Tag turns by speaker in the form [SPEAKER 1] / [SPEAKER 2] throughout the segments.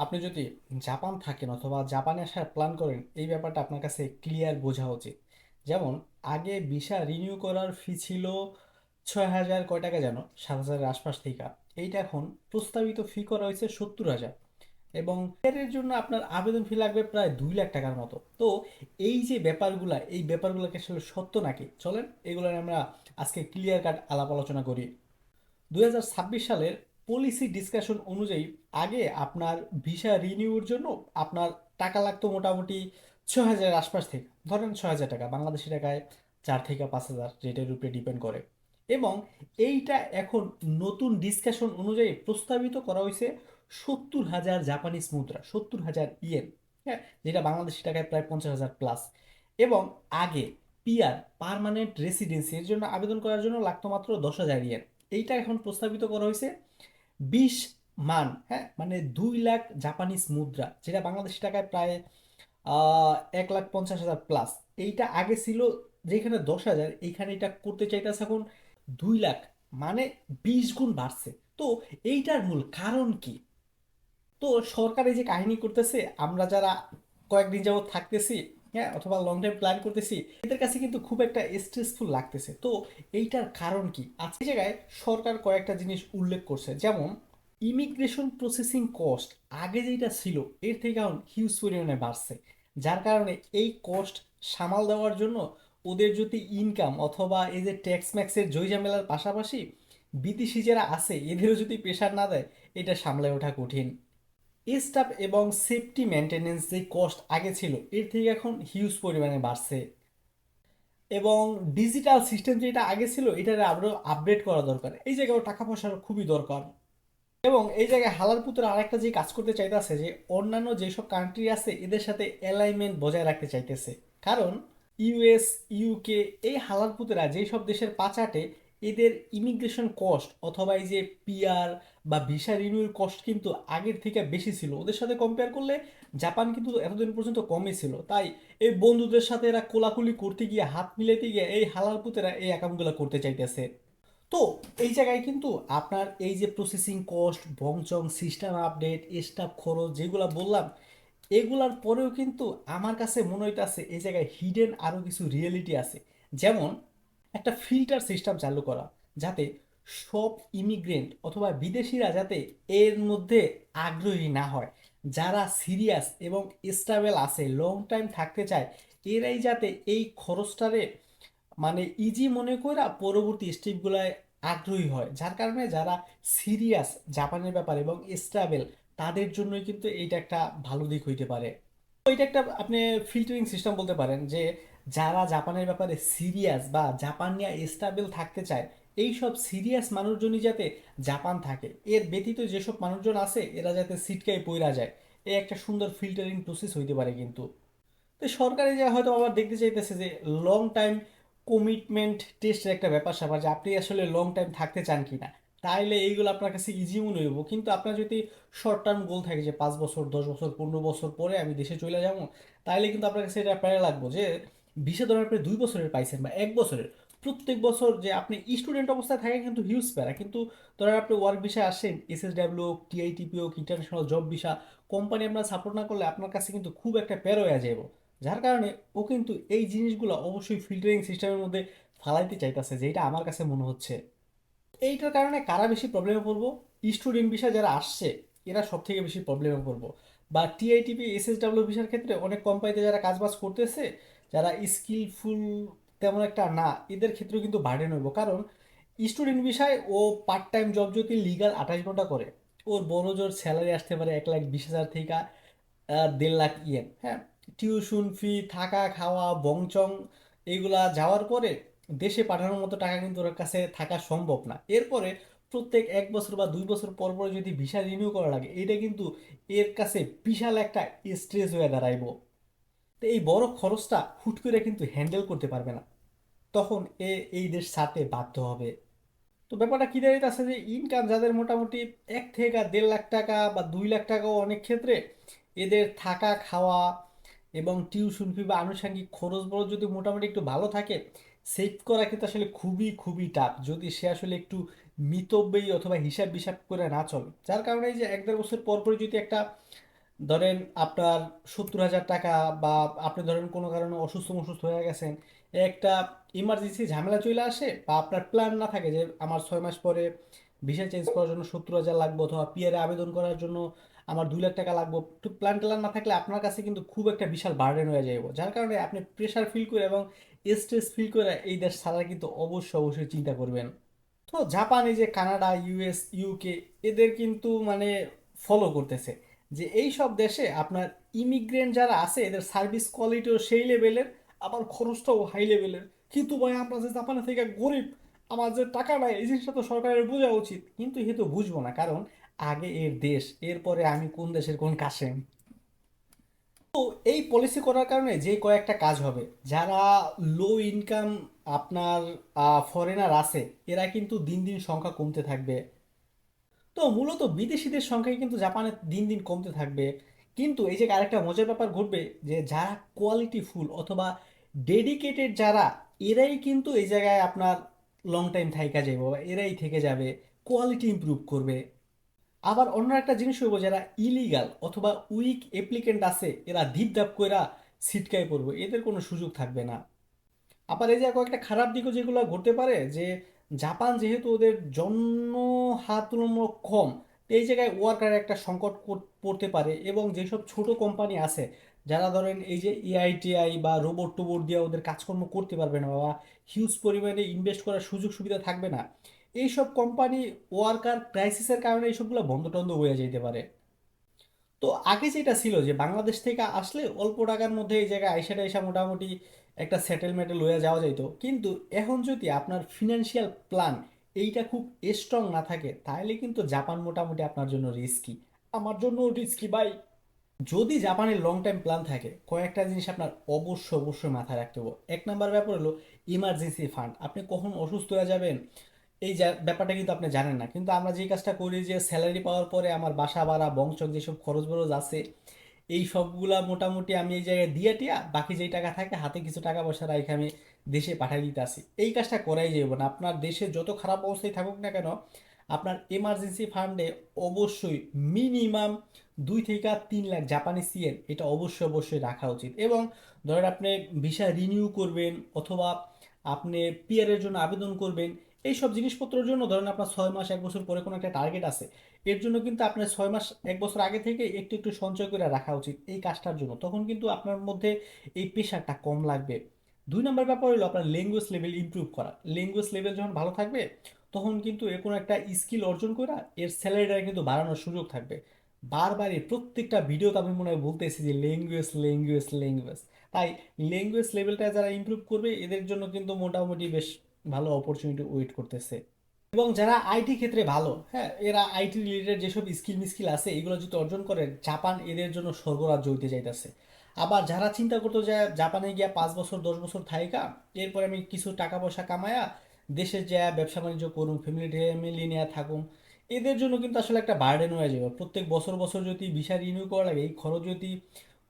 [SPEAKER 1] আপনি যদি জাপান থাকেন অথবা জাপানে আসার প্ল্যান করেন, এই ব্যাপারটা আপনার কাছে ক্লিয়ার বোঝা উচিত। যেমন আগে ভিসা রিনিউ করার ফি ছিল 6,000 কয় টাকা যেন, 7,000-এর আশপাশ থেকে। এইটা এখন প্রস্তাবিত ফি করা হয়েছে 70,000। এবং এর জন্য আপনার আবেদন ফি লাগবে প্রায় 2 লাখ টাকার মতো। তো এই যে ব্যাপারগুলা, এই ব্যাপারগুলোকে আসলে সত্য নাকি, চলেন এগুলো নিয়ে আমরা আজকে ক্লিয়ার কাট আলাপ আলোচনা করি। 2026 সালের পলিসি ডিসকাশন অনুযায়ী আগে আপনার ভিসা রিনিউর জন্য আপনার টাকা লাগতো মোটামুটি 6,000 আশপাশ থেকে, ধরেন 6,000 টাকা বাংলাদেশি টাকায় 4 থেকে 5,000, যেটার উপরে ডিপেন্ড করে। এবং এইটা এখন নতুন ডিসকাশন অনুযায়ী প্রস্তাবিত করা হয়েছে 70,000 জাপানিজ মুদ্রা, 70,000 ইয়েন। হ্যাঁ, যেটা বাংলাদেশি টাকায় প্রায় 50,000 প্লাস। এবং আগে পিআর, পার্মানেন্ট রেসিডেন্সি এর জন্য আবেদন করার জন্য লাগতো মাত্র 10,000 ইয়েন। এইটা এখন প্রস্তাবিত করা হয়েছে 20 মান, হ্যাঁ, মানে 2 লাখ জাপানিজ মুদ্রা, যেটা বাংলাদেশি টাকায় প্রায় 1,50,000 প্লাস। এইটা আগে ছিল যেখানে 10,000, এইখানে এটা করতে চাইতেছে এখন 2 লাখ, মানে 20 গুণ বাড়ছে। তো এইটার মূল কারণ কি? তো সরকার এই যে কাহিনী করতেছে, আমরা যারা কয়েকদিন যাবত থাকতেছি, হ্যাঁ, অথবা লং টাইম প্ল্যান করতেছি, এদের কাছে কিন্তু খুব একটা স্ট্রেসফুল লাগতেছে। তো এইটার কারণ কি? আজকে জায়গায় সরকার কয়েকটা জিনিস উল্লেখ করছে, যেমন ইমিগ্রেশন প্রসেসিং কস্ট আগে যেটা ছিল এর থেকে এখন হিউজ পরিমাণে বাড়ছে। যার কারণে এই কস্ট সামাল দেওয়ার জন্য ওদের যদি ইনকাম অথবা এই যে ট্যাক্স ম্যাক্সের জয়ঝামেলার পাশাপাশি বিদেশি যারা আছে এদেরও যদি প্রেশার না দেয়, এটা সামলে ওঠা কঠিন। স্টাফ এবং সেফটি মেনটেনেন্স যে কস্ট আগে ছিল এর থেকে এখন হিউজ পরিমাণে বাড়ছে। এবং ডিজিটাল সিস্টেম যেটা আগে ছিল এটার আরও আপডেট করা দরকার, এই জায়গায় টাকা পয়সার খুবই দরকার। এবং এই জায়গায় হালাল পুত্র আরেকটা যে কাজ করতে চাইতেছে, যে অন্যান্য যেসব কান্ট্রি আছে এদের সাথে অ্যালাইনমেন্ট বজায় রাখতে চাইতেছে। কারণ ইউএস, ইউকে, এই হালাল পুতরা যেই সব দেশের পাচাটে, এদের ইমিগ্রেশন কস্ট অথবা এই যে পিআর বা ভিসা রিনিউর কস্ট কিন্তু আগের থেকে বেশি ছিল। ওদের সাথে কম্পেয়ার করলে জাপান কিন্তু এতদিন পর্যন্ত কমই ছিল। তাই এই বন্ধুদের সাথে এরা কোলাকুলি করতে গিয়ে, হাত মিলাতে গিয়ে এই হালাল পুতেরা এই অ্যাকাউন্টগুলো করতে চাইতেছে। তো এই জায়গায় কিন্তু আপনার এই যে প্রসেসিং কস্ট, বংচং, সিস্টেম আপডেট, স্টাফ খরচ যেগুলো বললাম, এগুলার পরেও কিন্তু আমার কাছে মনে হইতাছে এই জায়গায় হিডেন আরও কিছু রিয়েলিটি আছে। যেমন একটা ফিল্টার সিস্টেম চালু করা, যাতে সব ইমিগ্রেন্ট অথবা বিদেশিরা যাতে এর মধ্যে আগ্রহী না হয়। যারা সিরিয়াস এবং স্টেবল আছে, লং টাইম থাকতে চায়, এরাই যাতে এই খরচটারে মানে ইজি মনে কইরা পরবর্তী স্টেপগুলায় আগ্রহী হয়। যার কারণে যারা সিরিয়াস জাপানের ব্যাপারে এবং স্টেবল, তাদের জন্যই কিন্তু এইটা একটা ভালো দিক হইতে পারে। তো এটা একটা আপনি ফিল্টারিং সিস্টেম বলতে পারেন, যে যারা জাপানের ব্যাপারে সিরিয়াস বা জাপান নিয়ে স্টেবল থাকতে চায়, এই সব সিরিয়াস মানুষজনই যাতে জাপান থাকে। এর ব্যতীত যেসব মানুষজন আছে এরা যাতে সিটকায় পইরা যায়, এই একটা সুন্দর ফিল্টারিং প্রসেস হইতে পারে কিন্তু। তো সরকারি যে হয়তো আবার দেখতে চাইতেছে যে লং টাইম কমিটমেন্ট টেস্টের একটা ব্যাপার স্যাপার, যে আপনি আসলে লং টাইম থাকতে চান কিনা। তাইলে এইগুলো আপনার কাছে ইজি মনে হইব। কিন্তু আপনার যদি শর্ট টার্ম গোল থাকে যে 5 বছর, 10 বছর, 15 বছর পরে আমি দেশে চলে যাবো, তাইলে কিন্তু আপনার কাছে এটা প্যারা লাগবো যে ভিসা ধরেন আপনি 2 বছরের পাইছেন বা 1 বছরের। প্রত্যেক বছর যে আপনি স্টুডেন্ট অবস্থায় থাকে কিন্তু হিউজ প্যারা, কিন্তু ধরেন আপনি ওয়ার্ক ভিসা আসেন, এসএসডাব্লিউ, টিআইটিপি হোক, ইন্টারন্যাশনাল জব ভিসা, কোম্পানি আপনার সাপোর্ট না করলে আপনার কাছে কিন্তু খুব একটা প্যারা হয়ে যাবে। যার কারণে ও কিন্তু এই জিনিসগুলো অবশ্যই ফিল্টারিং সিস্টেমের মধ্যে ফালাইতে চাইতেছে, যেটা আমার কাছে মনে হচ্ছে। এইটার কারণে কারা বেশি প্রবলেমে পড়বো? স্টুডেন্ট ভিসা যারা আসছে এরা সব থেকে বেশি প্রবলেমে পড়বো। বা টিআইটিপি, এসএসডাব্লিউ ভিসার ক্ষেত্রে অনেক কোম্পানিতে যারা কাজবাজ করতেছে, যারা স্কিলফুল তেমন একটা না, এদের ক্ষেত্রেও কিন্তু বার্ডেন হইব। কারণ স্টুডেন্ট ভিসায় ও পার্ট টাইম জব যদি লিগাল 28 ঘন্টা করে, ওর বড় জোর স্যালারি আসতে পারে 1,20,000 থেকে 1.5 লাখ ইয়েন। হ্যাঁ, টিউশন ফি, থাকা খাওয়া, বংচং, এইগুলা যাওয়ার পরে দেশে পাঠানোর মতো টাকা কিন্তু ওর কাছে থাকা সম্ভব না। এরপরে প্রত্যেক 1 বছর বা 2 বছর পর পর যদি ভিসা রিনিউ করা লাগে, এটা কিন্তু এর কাছে বিশাল একটা স্ট্রেস হয়ে দাঁড়াইব। তো এই বড় খরচটা হুট করে কিন্তু হ্যান্ডেল করতে পারবে না, তখন এই দেশ ছাড়তে বাধ্য হবে। তো ব্যাপারটা কি দাঁড়িয়েছে যে ইনকাম যাদের মোটামুটি 1 থেকে 1.5 লাখ টাকা বা 2 লাখ টাকাও অনেক ক্ষেত্রে, এদের থাকা খাওয়া এবং টিউশন ফি বা আনুষঙ্গিক খরচ বড় যদি মোটামুটি একটু ভালো থাকে, সেভ করা কিন্তু আসলে খুবই খুবই টাফ যদি সে আসলে একটু মিতব্যয়ী অথবা হিসাব বিসাব করে না চলে। যার কারণে এই যে 1-1.5 বছর পর পর যদি একটা ধরেন আপনার 70,000 টাকা, বা আপনি ধরেন কোনো কারণে অসুস্থ অসুস্থ হয়ে গেছেন, একটা ইমার্জেন্সি ঝামেলা চলে আসে, বা আপনার প্ল্যান না থাকে যে আমার 6 মাস পরে ভিসা চেঞ্জ করার জন্য 70,000 লাগবে, অথবা পিআরে আবেদন করার জন্য আমার 2 লাখ টাকা লাগবে, তো প্ল্যান ট্যান না থাকলে আপনার কাছে কিন্তু খুব একটা বিশাল বার্ডেন হয়ে যাবে, যার কারণে আপনি প্রেশার ফিল করে এবং স্ট্রেস ফিল করে এই দেশ ছাড়ার কিন্তু অবশ্যই অবশ্যই চিন্তা করবেন। তো জাপান, এই যে কানাডা, ইউএস, ইউকে, এদের কিন্তু মানে ফলো করতেছে যে এই সব দেশে আপনার ইমিগ্রেন্ট যারা আছে এদের সার্ভিস কোয়ালিটিও সেই লেভেলের, আবার খরচটাও হাই লেভেলের। কিন্তু ভাই আমরা যে জাপানে থেকে গরিব, আমার যে টাকা নাই, এই জিনিসটা তো সরকারের বোঝা উচিত, কিন্তু এ তো বুঝবো না, কারণ আগে এর দেশ, এরপরে আমি কোন দেশের কোন কাশেম। এই পলিসি করার কারণে যে কয়েকটা কাজ হবে, যারা লো ইনকাম আপনার ফরেনার আছে, এরা কিন্তু দিন দিন সংখ্যা কমতে থাকবে। তো মূলত বিদেশিদের সংখ্যাই কিন্তু জাপানে দিন দিন কমতে থাকবে। কিন্তু এই যে আরেকটা মজার ব্যাপার ঘটবে, যে যারা কোয়ালিটি ফুল অথবা ডেডিকেটেড যারা, এরাই কিন্তু এই জায়গায় আপনার লং টাইম থাইকা যাবে, বা এরাই থেকে যাবে, কোয়ালিটি ইমপ্রুভ করবে। আবার অন্য একটা জিনিস হইব, যারা ইলিগাল অথবা উইক অ্যাপ্লিকেন্ট আছে, এরা ধিপধাপ কইরা ছিটকায় পড়বে, এদের কোনো সুযোগ থাকবে না। আবার এই যে কয়েকটা খারাপ দিকও যেগুলো ঘটতে পারে, যে জাপান যেহেতু ওদের জনহার তুলনামূলক কম, তো এই জায়গায় ওয়ার্কারের একটা সংকট পড়তে পারে, এবং যেসব ছোট কোম্পানি আছে যারা ধরেন এই যে এআইটিআই বা রোবট টোবট দিয়ে ওদের কাজকর্ম করতে পারবে না, বা হিউজ পরিমাণে ইনভেস্ট করার সুযোগ সুবিধা থাকবে না, এইসব কোম্পানি ওয়ার্কার ক্রাইসিসের কারণে এইসবগুলো বন্ধ টন্ধ হয়ে যেতে পারে। তো আগে যেটা ছিল যে বাংলাদেশ থেকে আসলে অল্প টাকার মধ্যে এই জায়গায় আইসা টাইসা মোটামুটি একটা সেটেলমেন্টে লইয়া যাওয়া যাইতো, কিন্তু এখন যদি আপনার ফিনান্সিয়াল প্ল্যান এইটা খুব স্ট্রং না থাকে, তাহলে কিন্তু জাপান মোটামুটি আপনার জন্য রিস্কি, আমার জন্য রিস্কি ভাই। যদি জাপানের লং টাইম প্ল্যান থাকে, কয়েকটা জিনিস আপনার অবশ্যই অবশ্যই মাথায় রাখতে হবে। এক নাম্বার ব্যাপার হলো ইমার্জেন্সি ফান্ড। আপনি কখন অসুস্থ হয়ে যাবেন এই ব্যাপারটা কিন্তু আপনি জানেন না, কিন্তু আমরা যে কাজটা করি যে স্যালারি পাওয়ার পরে আমার বাসা ভাড়া বংশক যেসব খরচ বরচ আছে, এই সবগুলা মোটামুটি আমি এই জায়গায় দিয়ে টিয়া বাকি যেই টাকা থাকে হাতে কিছু টাকা পয়সা রাখে আমি দেশে পাঠিয়ে দিতে আসি, এই কাজটা করাই যাবে না। আপনার দেশে যত খারাপ অবস্থায় থাকুক না কেন, আপনার এমার্জেন্সি ফান্ডে অবশ্যই মিনিমাম 2 থেকে 3 লাখ জাপানি সিয়েন এটা অবশ্যই অবশ্যই রাখা উচিত। এবং ধরেন আপনি ভিসা রিনিউ করবেন, অথবা আপনি পিআরের জন্য আবেদন করবেন, এই সব জিনিসপত্রের জন্য ধরেন আপনার 6 মাস 1 বছর পরে কোনো একটা টার্গেট আছে, এর জন্য কিন্তু আপনার 6 মাস 1 বছর আগে থেকে একটু একটু সঞ্চয় করে রাখা উচিত এই কাজটার জন্য, তখন কিন্তু আপনার মধ্যে এই প্রেশারটা কম লাগবে। 2 নম্বর ব্যাপার হলো আপনার ল্যাঙ্গুয়েজ লেভেল ইমপ্রুভ করা। ল্যাঙ্গুয়েজ লেভেল যখন ভালো থাকবে, তখন কিন্তু এর কোনো একটা স্কিল অর্জন করা এর স্যালারিটা কিন্তু বাড়ানোর সুযোগ থাকবে। বারবার এই প্রত্যেকটা ভিডিওতে আমি মনে হয় বলতেছি যে ল্যাঙ্গুয়েজ ল্যাঙ্গুয়েজ ল্যাঙ্গুয়েজ। তাই ল্যাঙ্গুয়েজ লেভেলটা যারা ইমপ্রুভ করবে, এদের জন্য কিন্তু মোটামুটি বেশ ভালো অপরচুনিটি ওয়েট করতেছে। এবং যারা আইটি ক্ষেত্রে ভালো, হ্যাঁ, এরা আইটি রিলেটেড যেসব স্কিল মিস্কিল আছে এগুলো যদি অর্জন করে, জাপান এদের জন্য স্বর্গরাজ্য হইতে যাইতেছে। আবার যারা চিন্তা করতো যে জাপানে গিয়া 5 বছর 10 বছর থাইকা এরপরে আমি কিছু টাকা পয়সা কামায়া দেশে যা ব্যবসা বাণিজ্য করুন, ফ্যামিলি ট্যামিলি নিয়ে থাকুন, এদের জন্য কিন্তু আসলে একটা বার্ডেন হয়ে যাবে। প্রত্যেক বছর বছর যদি ভিসা রিনিউ করা লাগে, এই খরচ যদি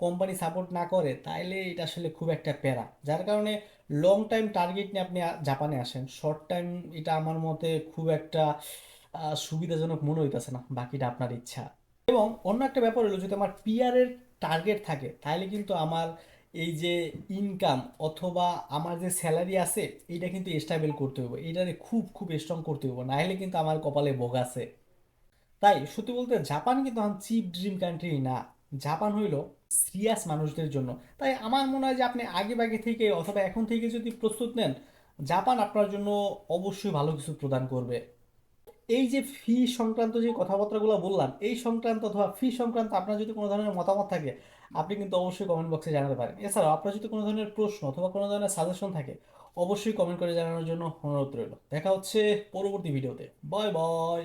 [SPEAKER 1] কোম্পানি সাপোর্ট না করে, তাহলে এটা আসলে খুব একটা প্যারা, যার কারণে লং টাইম টার্গেট নিয়ে আপনি জাপানে আসেন, শর্ট টাইম এটা আমার মতে খুব একটা সুবিধাজনক মনে হইতেছে না, বাকিটা আপনার ইচ্ছা। এবং অন্য একটা ব্যাপার হলো, যদি আমার পিআরের টার্গেট থাকে, তাহলে কিন্তু আমার এই যে ইনকাম অথবা আমার যে স্যালারি আছে, এইটা কিন্তু স্টেবল করতে হবে, এইটারে খুব খুব স্ট্রং করতে হবে, না হলে কিন্তু আমার কপালে ভোগ আছে। তাই সত্যি বলতে জাপান কিন্তু এখন চিপ ড্রিম কান্ট্রি না, জাপান হইল সিরিয়াস মানুষদের জন্য। তাই আমার মনে হয় যে আপনি আগে ভাগে থেকে অথবা এখন থেকে যদি প্রস্তুত নেন, জাপান আপনার জন্য অবশ্যই ভালো কিছু প্রদান করবে। এই যে ফি সংক্রান্ত যে কথাবার্তাগুলো বললাম, এই সংক্রান্ত অথবা ফি সংক্রান্ত আপনার যদি কোনো ধরনের মতামত থাকে, আপনি কিন্তু অবশ্যই কমেন্ট বক্সে জানাতে পারেন। এছাড়াও আপনার যদি কোনো ধরনের প্রশ্ন অথবা কোনো ধরনের সাজেশন থাকে, অবশ্যই কমেন্ট করে জানানোর জন্য অনুরোধ রইল। দেখা হচ্ছে পরবর্তী ভিডিওতে। Bye bye.